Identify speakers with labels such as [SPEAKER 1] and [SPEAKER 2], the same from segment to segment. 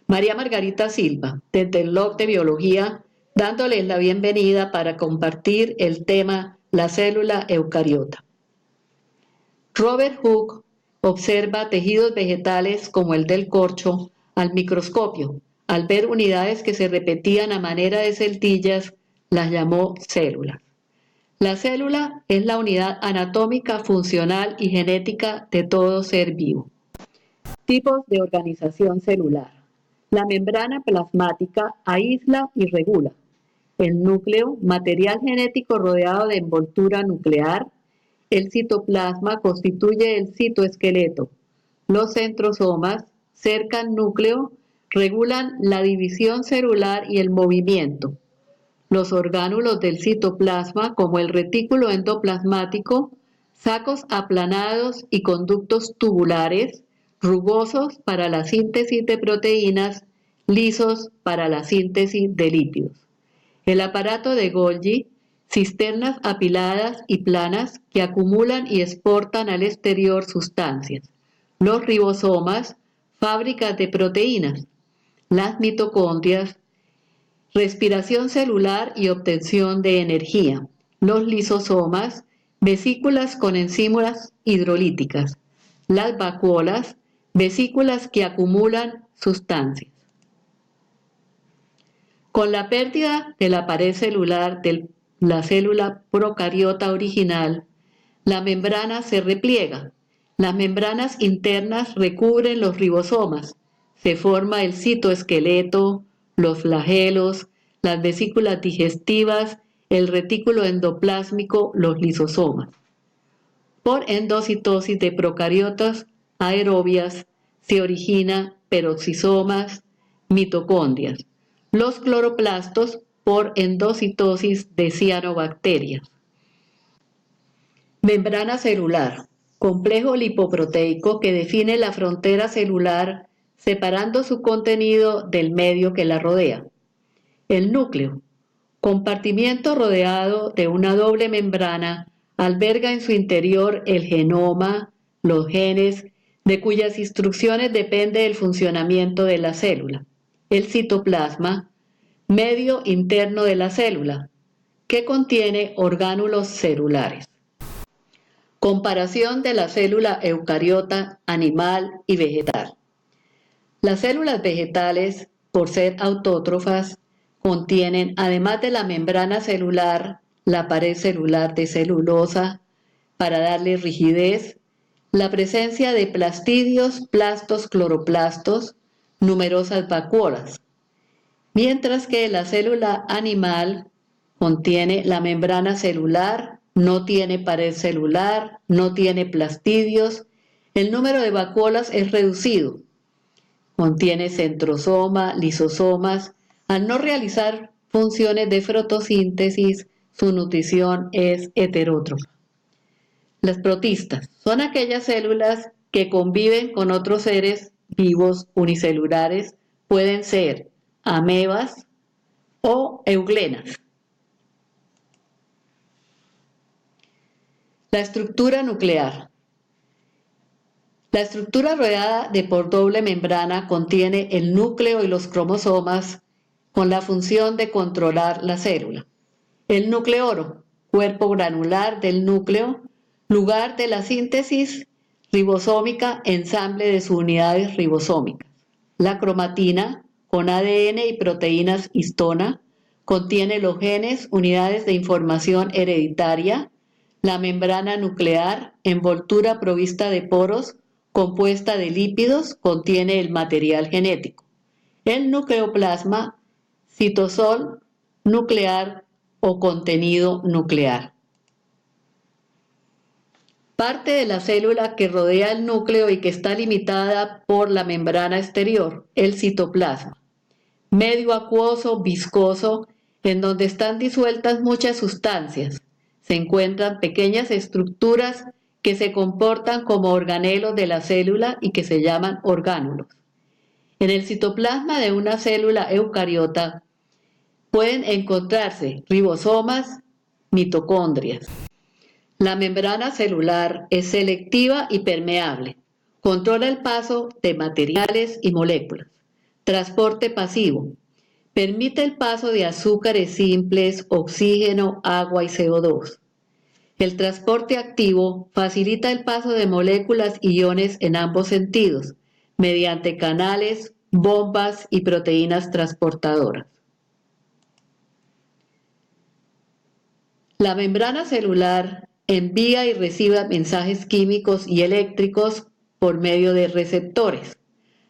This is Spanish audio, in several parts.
[SPEAKER 1] María Margarita Silva, desde el Log de Biología, dándoles la bienvenida para compartir el tema la célula eucariota. Robert Hooke observa tejidos vegetales como el del corcho al microscopio. Al ver unidades que se repetían a manera de celtillas, las llamó células. La célula es la unidad anatómica, funcional y genética de todo ser vivo. Tipos de organización celular. La membrana plasmática aísla y regula. El núcleo, material genético rodeado de envoltura nuclear. El citoplasma constituye el citoesqueleto. Los centrosomas cercan núcleo, regulan la división celular y el movimiento. Los orgánulos del citoplasma, como el retículo endoplasmático, sacos aplanados y conductos tubulares, rugosos para la síntesis de proteínas, lisos para la síntesis de lípidos. El aparato de Golgi, cisternas apiladas y planas que acumulan y exportan al exterior sustancias. Los ribosomas, fábricas de proteínas. Las mitocondrias, respiración celular y obtención de energía. Los lisosomas, vesículas con enzimas hidrolíticas. Las vacuolas, vesículas que acumulan sustancias. Con la pérdida de la pared celular de la célula procariota original, la membrana se repliega. Las membranas internas recubren los ribosomas. Se forma el citoesqueleto, los flagelos, las vesículas digestivas, el retículo endoplásmico, los lisosomas. Por endocitosis de procariotas aerobias se origina peroxisomas, mitocondrias. Los cloroplastos por endocitosis de cianobacterias. Membrana celular, complejo lipoproteico que define la frontera celular separando su contenido del medio que la rodea. El núcleo, compartimiento rodeado de una doble membrana, alberga en su interior el genoma, los genes, de cuyas instrucciones depende el funcionamiento de la célula. El citoplasma, medio interno de la célula, que contiene orgánulos celulares. Comparación de la célula eucariota, animal y vegetal. Las células vegetales, por ser autótrofas, contienen, además de la membrana celular, la pared celular de celulosa, para darle rigidez, la presencia de plastidios, plastos, cloroplastos, numerosas vacuolas. Mientras que la célula animal contiene la membrana celular, no tiene pared celular, no tiene plastidios, el número de vacuolas es reducido. Contiene centrosoma, lisosomas. Al no realizar funciones de fotosíntesis, su nutrición es heterótrofa. Las protistas son aquellas células que conviven con otros seres vivos unicelulares, pueden ser amebas o euglenas. La estructura nuclear. La estructura rodeada de por doble membrana contiene el núcleo y los cromosomas con la función de controlar la célula. El nucleoro, cuerpo granular del núcleo, lugar de la síntesis ribosómica, ensamble de sus unidades ribosómicas. La cromatina, con ADN y proteínas histona, contiene los genes, unidades de información hereditaria. La membrana nuclear, envoltura provista de poros, compuesta de lípidos, contiene el material genético. El nucleoplasma, citosol nuclear o contenido nuclear. Parte de la célula que rodea el núcleo y que está limitada por la membrana exterior, el citoplasma. Medio acuoso, viscoso, en donde están disueltas muchas sustancias. Se encuentran pequeñas estructuras que se comportan como organelos de la célula y que se llaman orgánulos. En el citoplasma de una célula eucariota pueden encontrarse ribosomas, mitocondrias. La membrana celular es selectiva y permeable. Controla el paso de materiales y moléculas. Transporte pasivo. Permite el paso de azúcares simples, oxígeno, agua y CO2. El transporte activo facilita el paso de moléculas y iones en ambos sentidos, mediante canales, bombas y proteínas transportadoras. La membrana celular envía y recibe mensajes químicos y eléctricos por medio de receptores.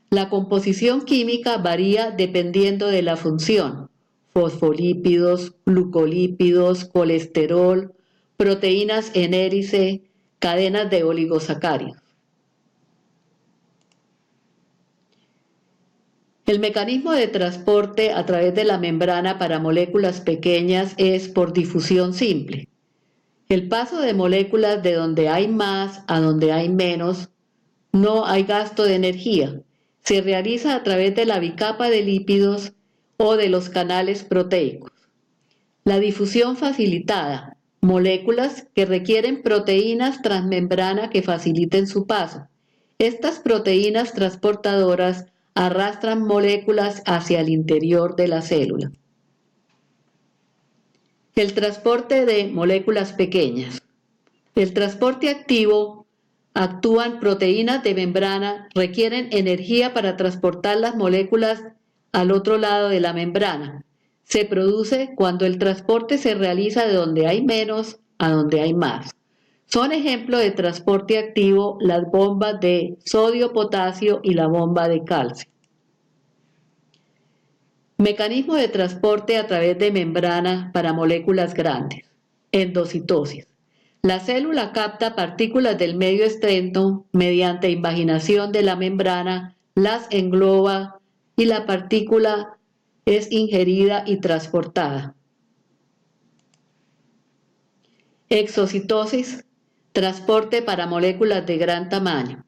[SPEAKER 1] La composición química varía dependiendo de la función: fosfolípidos, glucolípidos, colesterol, proteínas en hélice, cadenas de oligosacáridos. El mecanismo de transporte a través de la membrana para moléculas pequeñas es por difusión simple. El paso de moléculas de donde hay más a donde hay menos, no hay gasto de energía. Se realiza a través de la bicapa de lípidos o de los canales proteicos. La difusión facilitada, moléculas que requieren proteínas transmembrana que faciliten su paso. Estas proteínas transportadoras arrastran moléculas hacia el interior de la célula. El transporte de moléculas pequeñas. El transporte activo. Actúan proteínas de membrana, requieren energía para transportar las moléculas al otro lado de la membrana. Se produce cuando el transporte se realiza de donde hay menos a donde hay más. Son ejemplos de transporte activo las bombas de sodio-potasio y la bomba de calcio. Mecanismo de transporte a través de membrana para moléculas grandes. Endocitosis. La célula capta partículas del medio externo mediante invaginación de la membrana, las engloba y la partícula es ingerida y transportada. Exocitosis, transporte para moléculas de gran tamaño.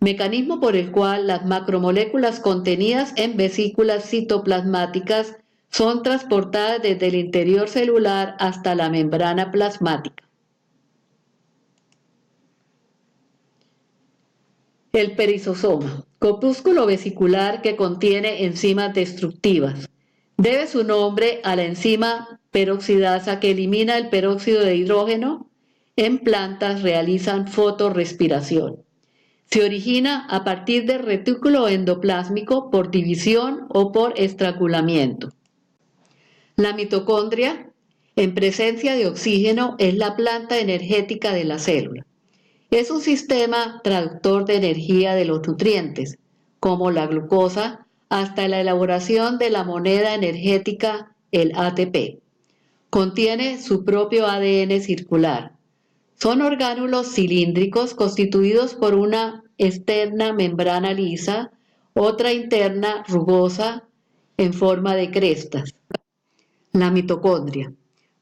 [SPEAKER 1] Mecanismo por el cual las macromoléculas contenidas en vesículas citoplasmáticas son transportadas desde el interior celular hasta la membrana plasmática. El perizosoma, corpúsculo vesicular que contiene enzimas destructivas. Debe su nombre a la enzima peroxidasa que elimina el peróxido de hidrógeno. En plantas realizan fotorrespiración. Se origina a partir del retículo endoplásmico por división o por estrangulamiento. La mitocondria, en presencia de oxígeno, es la planta energética de la célula. Es un sistema traductor de energía de los nutrientes, como la glucosa, hasta la elaboración de la moneda energética, el ATP. Contiene su propio ADN circular. Son orgánulos cilíndricos constituidos por una externa membrana lisa, otra interna rugosa en forma de crestas. La mitocondria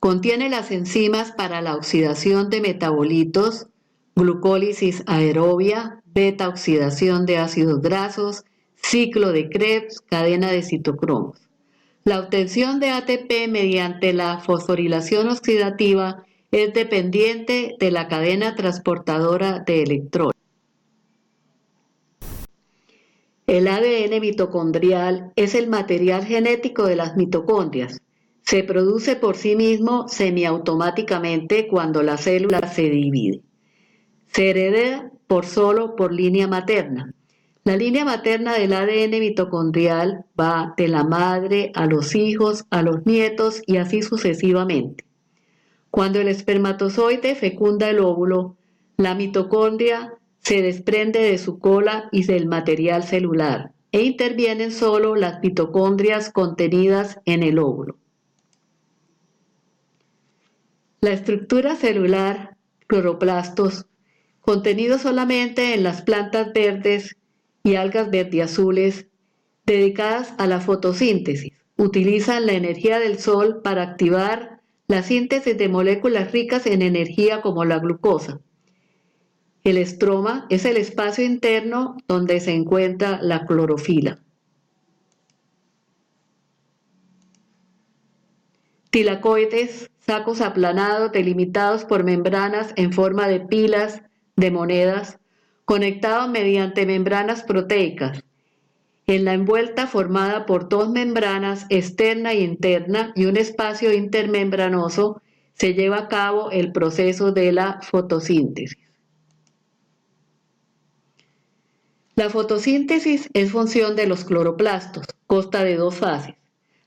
[SPEAKER 1] contiene las enzimas para la oxidación de metabolitos, glucólisis aerobia, beta-oxidación de ácidos grasos, ciclo de Krebs, cadena de citocromos. La obtención de ATP mediante la fosforilación oxidativa es dependiente de la cadena transportadora de electrones. El ADN mitocondrial es el material genético de las mitocondrias. Se produce por sí mismo semiautomáticamente cuando la célula se divide. Se hereda solo por línea materna. La línea materna del ADN mitocondrial va de la madre a los hijos, a los nietos y así sucesivamente. Cuando el espermatozoide fecunda el óvulo, la mitocondria se desprende de su cola y del material celular e intervienen solo las mitocondrias contenidas en el óvulo. La estructura celular, cloroplastos, contenidos solamente en las plantas verdes y algas verdiazules dedicadas a la fotosíntesis, utilizan la energía del sol para activar la síntesis de moléculas ricas en energía como la glucosa. El estroma es el espacio interno donde se encuentra la clorofila. Tilacoides, sacos aplanados delimitados por membranas en forma de pilas de monedas, conectados mediante membranas proteicas. En la envuelta formada por dos membranas externa e interna y un espacio intermembranoso se lleva a cabo el proceso de la fotosíntesis. La fotosíntesis es función de los cloroplastos, consta de dos fases.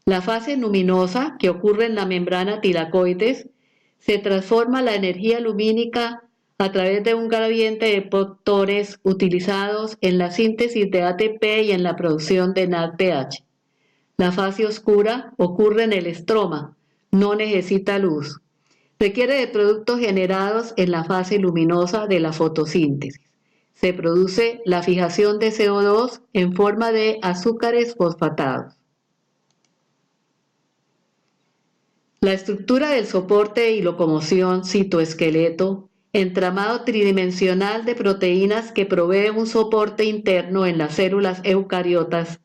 [SPEAKER 1] La fase luminosa, que ocurre en la membrana tilacoides, se transforma la energía lumínica a través de un gradiente de fotones utilizados en la síntesis de ATP y en la producción de NADPH. La fase oscura ocurre en el estroma, no necesita luz. Requiere de productos generados en la fase luminosa de la fotosíntesis. Se produce la fijación de CO2 en forma de azúcares fosfatados. La estructura del soporte y locomoción citoesqueleto, entramado tridimensional de proteínas que provee un soporte interno en las células eucariotas,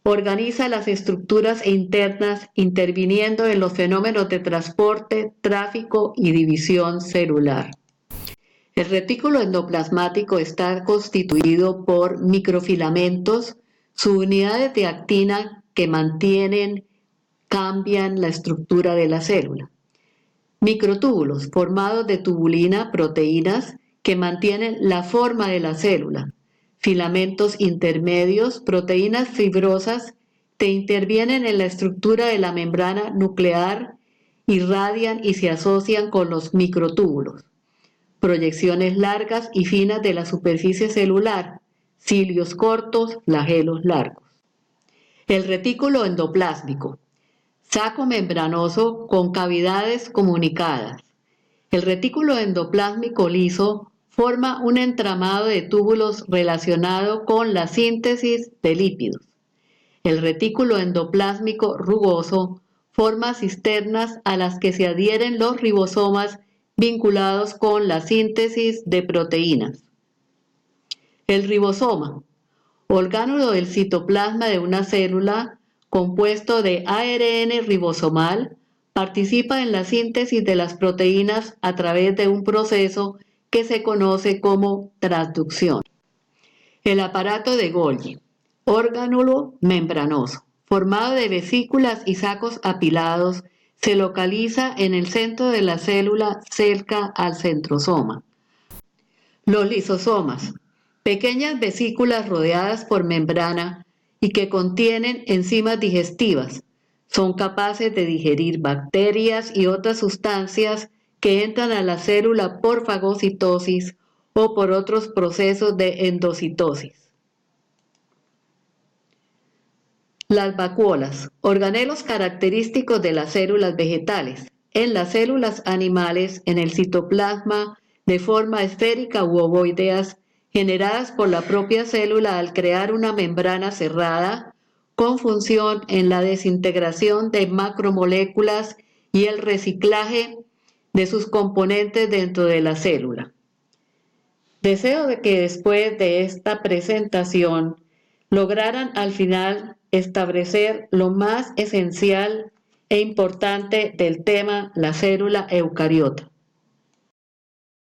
[SPEAKER 1] organiza las estructuras internas interviniendo en los fenómenos de transporte, tráfico y división celular. El retículo endoplasmático está constituido por microfilamentos, subunidades de actina que cambian la estructura de la célula. Microtúbulos formados de tubulina, proteínas que mantienen la forma de la célula. Filamentos intermedios, proteínas fibrosas que intervienen en la estructura de la membrana nuclear, irradian y se asocian con los microtúbulos. Proyecciones largas y finas de la superficie celular, cilios cortos, flagelos largos. El retículo endoplásmico, saco membranoso con cavidades comunicadas. El retículo endoplásmico liso forma un entramado de túbulos relacionado con la síntesis de lípidos. El retículo endoplásmico rugoso forma cisternas a las que se adhieren los ribosomas vinculados con la síntesis de proteínas. El ribosoma, orgánulo del citoplasma de una célula compuesto de ARN ribosomal, participa en la síntesis de las proteínas a través de un proceso que se conoce como transducción. El aparato de Golgi, orgánulo membranoso, formado de vesículas y sacos apilados, se localiza en el centro de la célula cerca al centrosoma. Los lisosomas, pequeñas vesículas rodeadas por membrana y que contienen enzimas digestivas, son capaces de digerir bacterias y otras sustancias que entran a la célula por fagocitosis o por otros procesos de endocitosis. Las vacuolas, organelos característicos de las células vegetales. En las células animales, en el citoplasma, de forma esférica u ovoideas, generadas por la propia célula al crear una membrana cerrada, con función en la desintegración de macromoléculas y el reciclaje de sus componentes dentro de la célula. Deseo de que después de esta presentación lograran al final establecer lo más esencial e importante del tema, la célula eucariota.